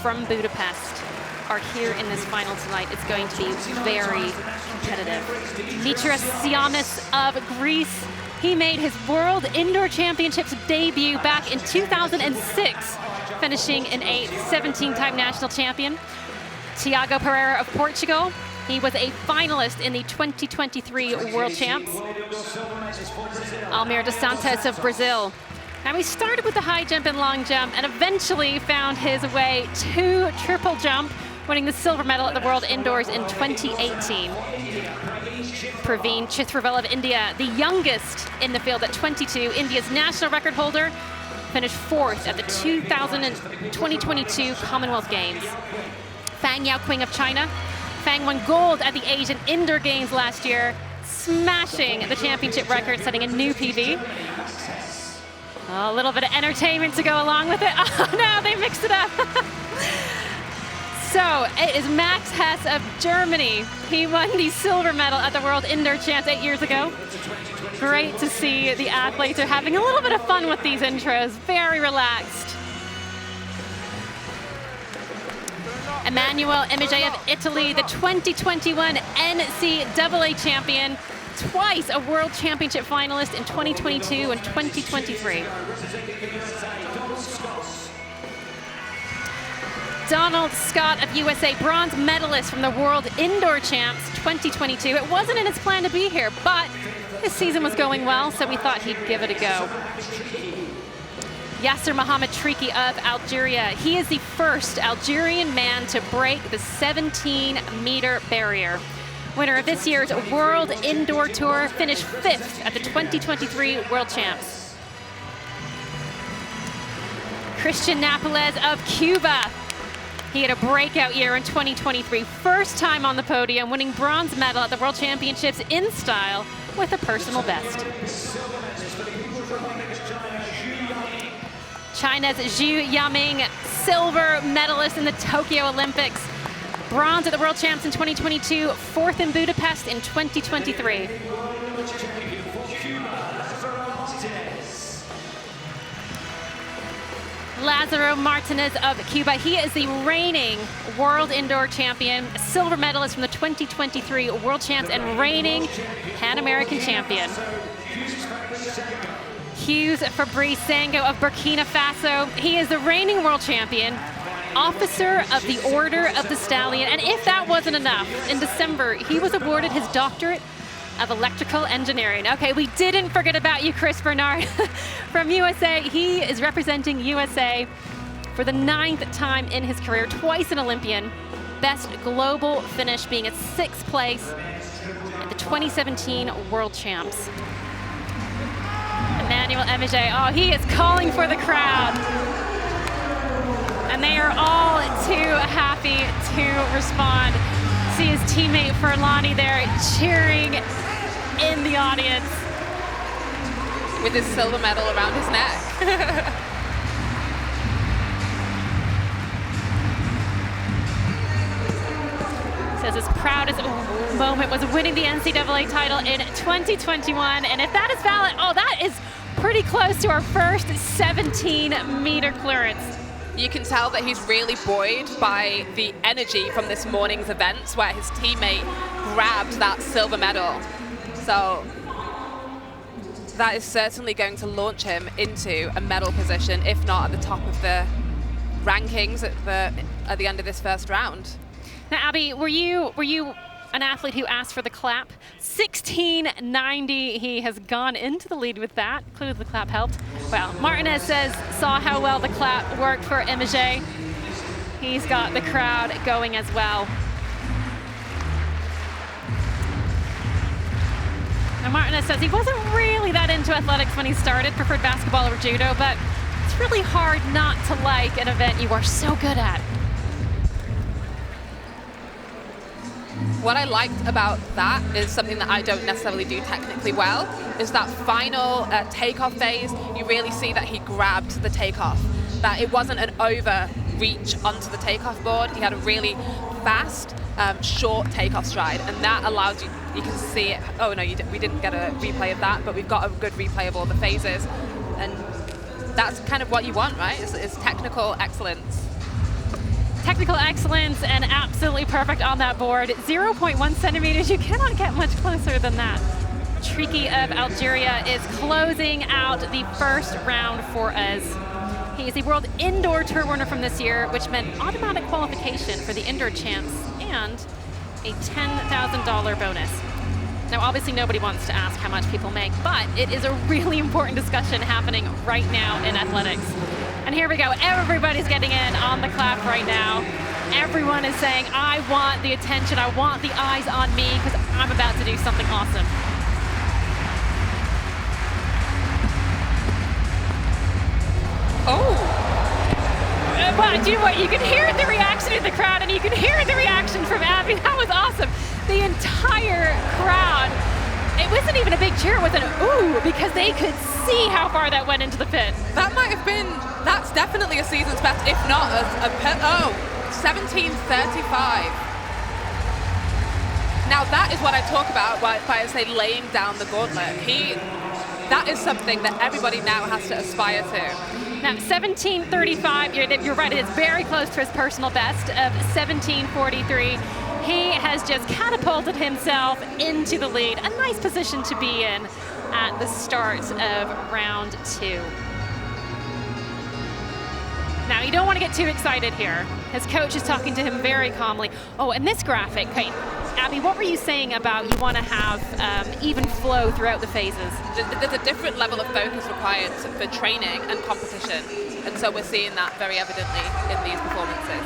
from Budapest are here in this final tonight. It's going to be very competitive. Mitras Siamis of Greece. He made his World Indoor Championships debut back in 2006, finishing in 8th, 17-time national champion. Tiago Pereira of Portugal. He was a finalist in the 2023 World Champs. Almir dos Santos of Brazil. Now he started with the high jump and long jump and eventually found his way to triple jump, winning the silver medal at the World Indoors in 2018. Praveen Chitravel of India, the youngest in the field at 22, India's national record holder, finished 4th at the 2022 Commonwealth Games. Fang Yaoqing of China. Fang won gold at the Asian Indoor Games last year, smashing the championship record, setting a new PB. A little bit of entertainment to go along with it. Oh no, they mixed it up. So it is Max Hess of Germany. He won the silver medal at the World Indoor Champs 8 years ago. Great to see the athletes are having a little bit of fun with these intros, very relaxed. Emmanuel Emige of Italy, the 2021 NCAA champion, twice a World Championship finalist in 2022 and 2023. Donald Scott of USA, bronze medalist from the World Indoor Champs 2022. It wasn't in his plan to be here, but his season was going well, so we thought he'd give it a go. Yasser Mohamed Triki of Algeria. He is the first Algerian man to break the 17-meter barrier. Winner of this year's World Indoor Tour, finished 5th at the 2023 World Champs. Christian Napoles of Cuba. He had a breakout year in 2023, first time on the podium, winning bronze medal at the World Championships in style with a personal best. China's Zhu Yaming, silver medalist in the Tokyo Olympics. Bronze at the World Champs in 2022, 4th in Budapest in 2023. Lazaro Martinez of Cuba. He is the reigning World Indoor Champion, a silver medalist from the 2023 World Champs and reigning Pan-American champion. Hughes Fabrice Zango of Burkina Faso. He is the reigning world champion, officer of the Order of the Stallion. And if that wasn't enough, in December, he was awarded his doctorate of electrical engineering. Okay, we didn't forget about you, Chris Bernard from USA. He is representing USA for the 9th time in his career, twice an Olympian. Best global finish being at 6th place at the 2017 World Champs. Emmanuel Emige, oh, he is calling for the crowd. And they are all too happy to respond. See his teammate Furlani there cheering in the audience. With his silver medal around his neck. Says his proudest moment was winning the NCAA title in 2021. And if that is valid, oh, that is pretty close to our first 17-meter clearance. You can tell that he's really buoyed by the energy from this morning's events where his teammate grabbed that silver medal. So that is certainly going to launch him into a medal position, if not at the top of the rankings at the end of this first round. Now, Abby, were you an athlete who asked for the clap? 16.90, he has gone into the lead with that. Clearly the clap helped. Well, Martinez saw how well the clap worked for Emige. He's got the crowd going as well. Now Martinez says he wasn't really that into athletics when he started, preferred basketball over judo, but it's really hard not to like an event you are so good at. What I liked about that is something that I don't necessarily do technically well, is that final takeoff phase. You really see that he grabbed the takeoff, that it wasn't an overreach onto the takeoff board. He had a really fast, short takeoff stride, and that allows you can see it. Oh no, we didn't get a replay of that, but we've got a good replay of all the phases, and that's kind of what you want, right? It's technical excellence. Technical excellence and absolutely perfect on that board. 0.1 centimeters, you cannot get much closer than that. Triki of Algeria is closing out the first round for us. He is the World Indoor Tour winner from this year, which meant automatic qualification for the Indoor Champs and a $10,000 bonus. Now, obviously nobody wants to ask how much people make, but it is a really important discussion happening right now in athletics. And here we go, everybody's getting in on the clap right now. Everyone is saying, I want the attention, I want the eyes on me, because I'm about to do something awesome. Oh! But you know what, you can hear the reaction in the crowd, and you can hear the reaction from Abby. That was awesome. The entire crowd, it wasn't even a big cheer, it was an ooh, because they could see how far that went into the pit. That might have been, that's definitely a season's best, if not a 17:35. Now that is what I talk about by I say laying down the gauntlet. That is something that everybody now has to aspire to. Now 17:35, you're right, it is very close to his personal best of 17:43. He has just catapulted himself into the lead. A nice position to be in at the start of round 2. Now, you don't want to get too excited here. His coach is talking to him very calmly. Oh, and this graphic, okay, Abby, what were you saying about you want to have even flow throughout the phases? There's a different level of focus required for training and competition, and so we're seeing that very evidently in these performances.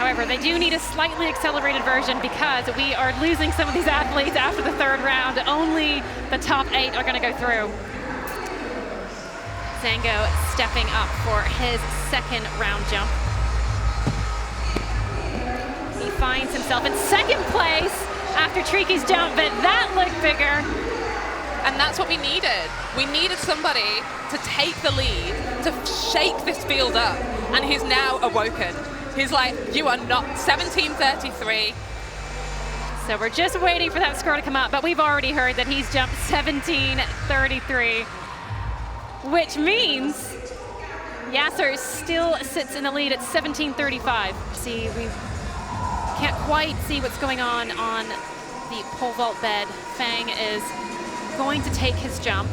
However, they do need a slightly accelerated version because we are losing some of these athletes after the 3rd round. Only the top 8 are going to go through. Zango stepping up for his 2nd round jump. He finds himself in 2nd place after Triki's jump, but that looked bigger. And that's what we needed. We needed somebody to take the lead, to shake this field up, and he's now awoken. He's like, you are not 17:33. So we're just waiting for that score to come up, but we've already heard that he's jumped 17:33, which means Yasser still sits in the lead at 17:35. See, we can't quite see what's going on the pole vault bed. Fang is going to take his jump.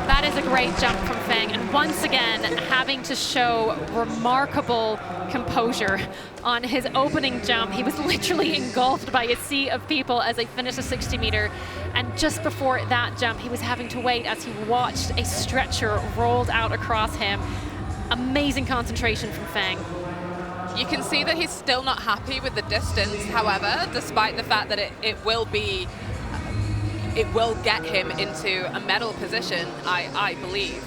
That is a great jump from Fang, and once again having to show remarkable composure on his opening jump. He was literally engulfed by a sea of people as they finished a 60-meter, and just before that jump he was having to wait as he watched a stretcher rolled out across him. Amazing concentration from Fang. You can see that he's still not happy with the distance, however, despite the fact that it will get him into a medal position, I believe.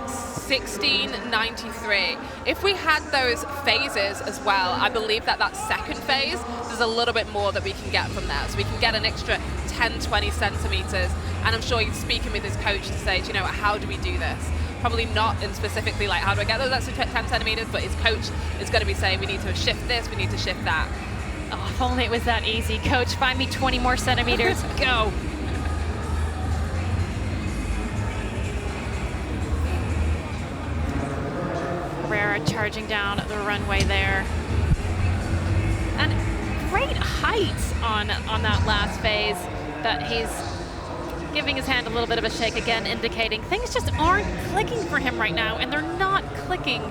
16:93. If we had those phases as well, I believe that 2nd phase, there's a little bit more that we can get from that. So we can get an extra 10, 20 centimeters. And I'm sure he's speaking with his coach to say, you know, how do we do this? Probably not in specifically like, how do I get those extra 10 centimeters? But his coach is going to be saying, we need to shift this, we need to shift that. Oh, if only it was that easy. Coach, find me 20 more centimeters. Go. Pereira charging down the runway there. And great height on that last phase, but he's giving his hand a little bit of a shake again, indicating things just aren't clicking for him right now, and they're not clicking.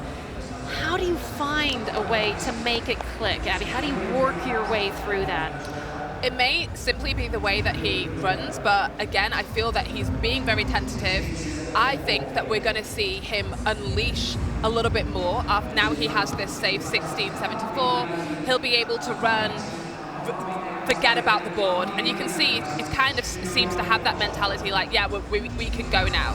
How do you find a way to make it click, Abby? How do you work your way through that? It may simply be the way that he runs, but again, I feel that he's being very tentative. I think that we're going to see him unleash a little bit more. Now he has this safe 16:74. He'll be able to run, forget about the board, and you can see it kind of seems to have that mentality like, yeah, we can go now.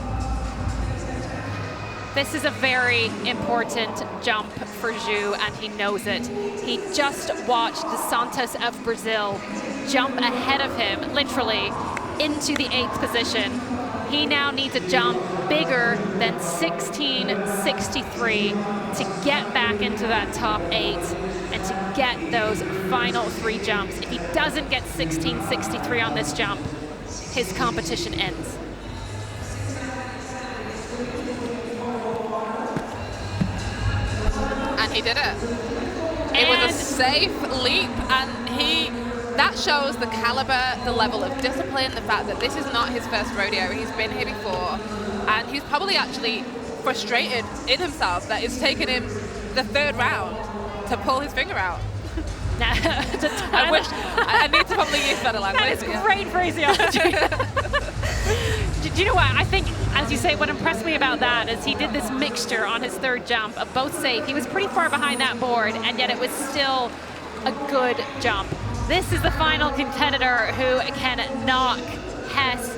This is a very important jump for Zhu, and he knows it. He just watched the Santos of Brazil jump ahead of him, literally, into the 8th position. He now needs a jump bigger than 16:63 to get back into that top 8 and to get those final 3 jumps. If he doesn't get 16.63 on this jump, his competition ends. And he did it. It was a safe leap, and that shows the caliber, the level of discipline, the fact that this is not his first rodeo. He's been here before, and he's probably actually frustrated in himself that it's taken him the 3rd round to pull his finger out. I need to probably use better language. That is great phraseology. Do you know what? I think, as you say, what impressed me about that is he did this mixture on his 3rd jump of both safe. He was pretty far behind that board, and yet it was still a good jump. This is the final competitor who can knock Hess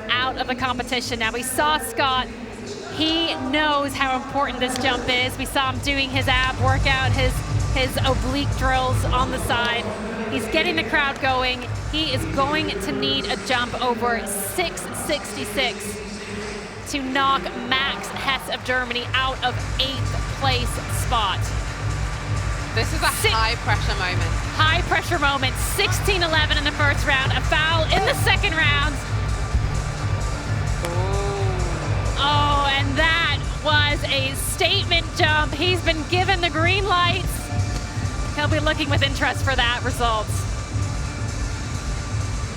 out of the competition. Now, we saw Scott. He knows how important this jump is. We saw him doing his ab workout, his oblique drills on the side. He's getting the crowd going. He is going to need a jump over 6.66 to knock Max Hess of Germany out of 8th place spot. This is a high-pressure moment. High-pressure moment. 16.11 in the 1st round. A foul in the 2nd round. Oh, and that was a statement jump. He's been given the green lights. He'll be looking with interest for that result.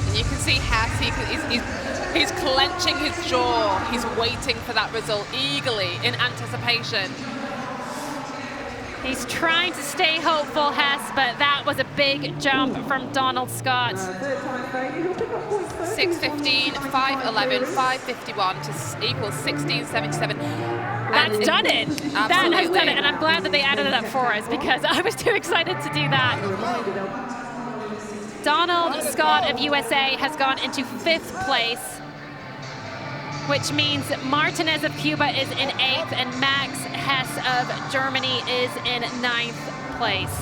And you can see Hess, he's clenching his jaw. He's waiting for that result eagerly in anticipation. He's trying to stay hopeful, Hess, but that was a big jump from Donald Scott. 6.15, 5.11, 5.51 to equal 16.77. That's done it. That has done it, and I'm glad that they added it up for us because I was too excited to do that. Donald Scott of USA has gone into 5th place, which means Martinez of Cuba is in 8th and Max Hess of Germany is in 9th place.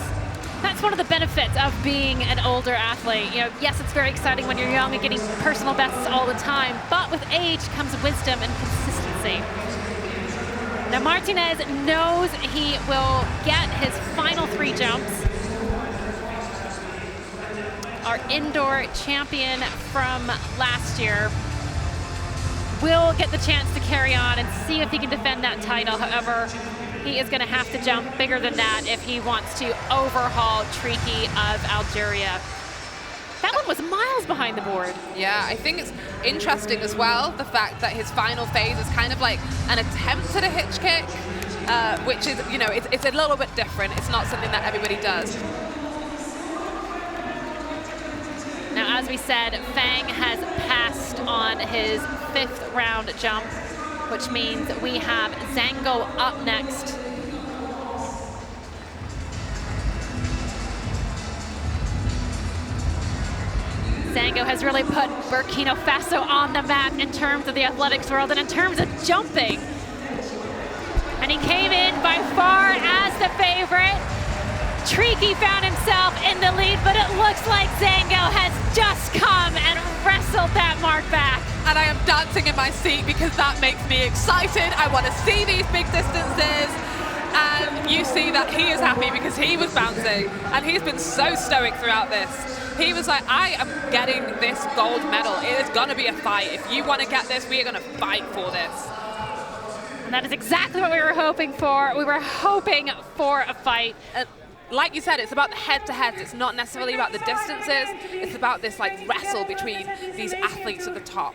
That's one of the benefits of being an older athlete. You know, yes, it's very exciting when you're young and getting personal bests all the time, but with age comes wisdom and consistency. Now Martinez knows he will get his final 3 jumps. Our indoor champion from last year will get the chance to carry on and see if he can defend that title. However, he is going to have to jump bigger than that if he wants to overhaul Triki of Algeria. That one was miles behind the board. Yeah, I think it's interesting as well, the fact that his final phase is kind of like an attempt at a hitch kick, which is, you know, it's a little bit different. It's not something that everybody does. Now, as we said, Fang has passed on his 5th round jump, which means we have Zango up next. Zango has really put Burkina Faso on the map in terms of the athletics world and in terms of jumping. And he came in by far as the favorite. Triki found himself in the lead, but it looks like Zango has just come and wrestled that mark back. And I am dancing in my seat because that makes me excited. I want to see these big distances. And you see that he is happy because he was bouncing. And he's been so stoic throughout this. He was like, I am getting this gold medal. It is going to be a fight. If you want to get this, we are going to fight for this. And that is exactly what we were hoping for. We were hoping for a fight. Like you said, it's about the head-to-heads. It's not necessarily about the distances. It's about this like wrestle between these athletes at the top.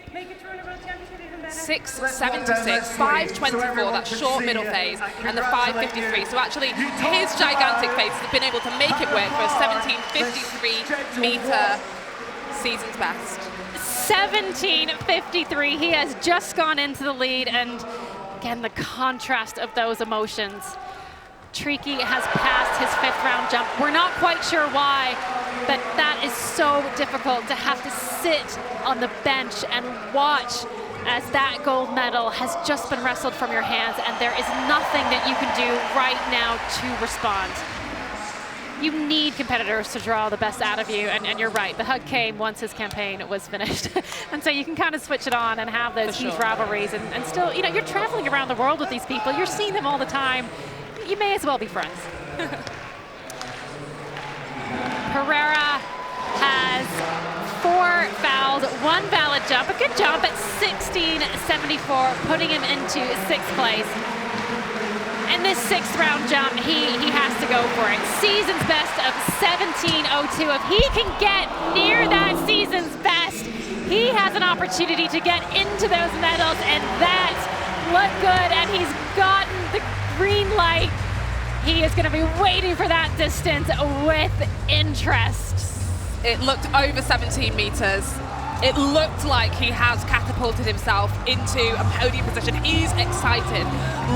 6.76, 5.24, that short middle phase, and the 5.53. So actually, his gigantic phase has been able to make it work for a 17.53 meter season's best. 17.53. He has just gone into the lead, and again, the contrast of those emotions. Triki has passed his 5th round jump. We're not quite sure why, but that is so difficult to have to sit on the bench and watch as that gold medal has just been wrestled from your hands, and there is nothing that you can do right now to respond. You need competitors to draw the best out of you, and you're right, the hug came once his campaign was finished. And so you can kind of switch it on and have those huge rivalries, and still, you know, you're traveling around the world with these people, you're seeing them all the time. You may as well be friends. Pereira has fouls, 1 valid jump, a good jump at 16.74, putting him into 6th place. And this 6th round jump, he has to go for it. Season's best of 17.02. If he can get near that season's best, he has an opportunity to get into those medals, and that looked good, and he's gotten the green light. He is going to be waiting for that distance with interest. It looked over 17 meters. It looked like he has catapulted himself into a podium position. He's excited.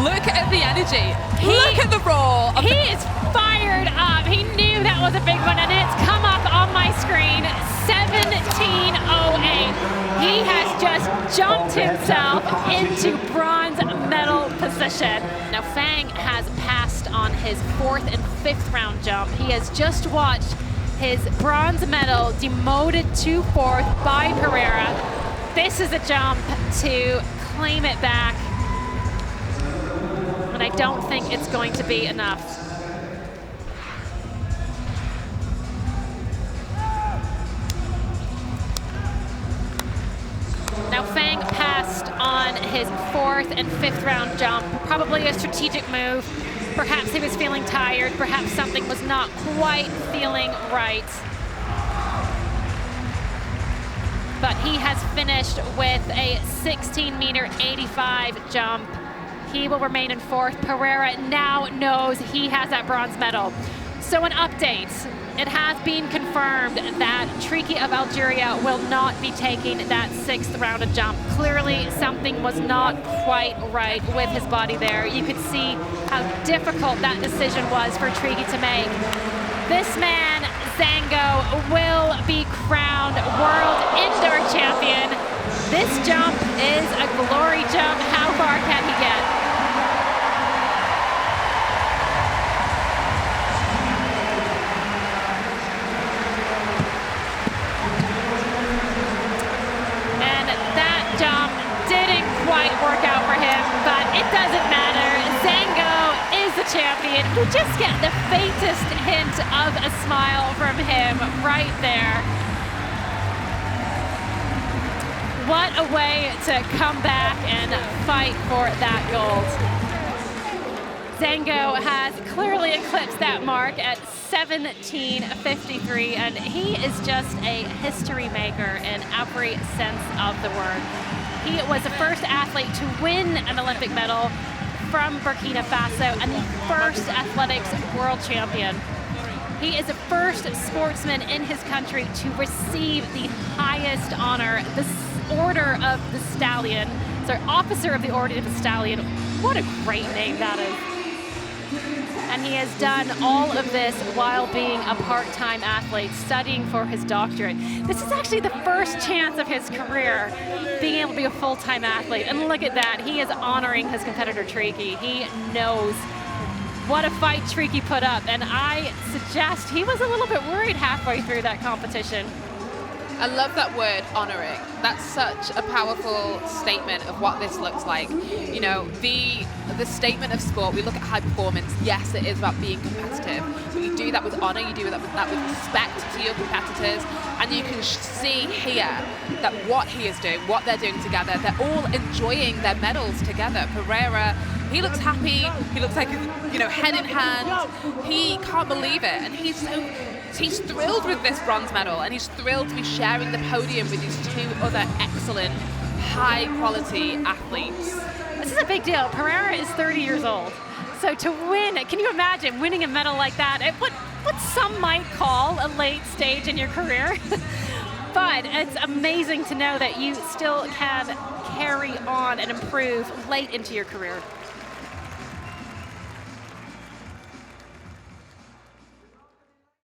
Look at the energy. Look at the roar. He is fired up. He knew that was a big one, and it's come up on my screen, 17.08. He has just jumped himself into bronze medal position. Now Fang has passed on his 4th and 5th round jump. He has just watched his bronze medal demoted to 4th by Pereira. This is a jump to claim it back, and I don't think it's going to be enough. Now Fang passed on his 4th and 5th round jump, probably a strategic move. Perhaps he was feeling tired, perhaps something was not quite feeling right. But he has finished with a 16.85 jump. He will remain in 4th. Pereira now knows he has that bronze medal. So an update. It has been confirmed that Triki of Algeria will not be taking that 6th round of jump. Clearly something was not quite right with his body there. You could see how difficult that decision was for Triki to make. This man, Zango, will be crowned World Indoor Champion. This jump is a glory jump. How far can he get? Quite work out for him, but it doesn't matter. Zango is the champion. You just get the faintest hint of a smile from him right there. What a way to come back and fight for that gold. Zango has clearly eclipsed that mark at 17.53, and he is just a history maker in every sense of the word. He was the first athlete to win an Olympic medal from Burkina Faso and the first athletics world champion. He is the first sportsman in his country to receive the highest honor, the Order of the Stallion. So Officer of the Order of the Stallion. What a great name that is. And he has done all of this while being a part-time athlete, studying for his doctorate. This is actually the first chance of his career being able to be a full-time athlete. And look at that, he is honoring his competitor Triki. He knows what a fight Triki put up, and I suggest he was a little bit worried halfway through that competition. I love that word, honoring. That's such a powerful statement of what this looks like. You know, the statement of sport, we look at high performance, yes, it is about being competitive, but you do that with honor, you do that with respect to your competitors, and you can see here that what he is doing, what they're doing together, they're all enjoying their medals together. Pereira, he looks happy, he looks like, you know, head in hand, he can't believe it, and he's thrilled with this bronze medal, and he's thrilled to be sharing the podium with these 2 other excellent, high-quality athletes. This is a big deal. Pereira is 30 years old. So to win, can you imagine winning a medal like that at what some might call a late stage in your career? But it's amazing to know that you still can carry on and improve late into your career.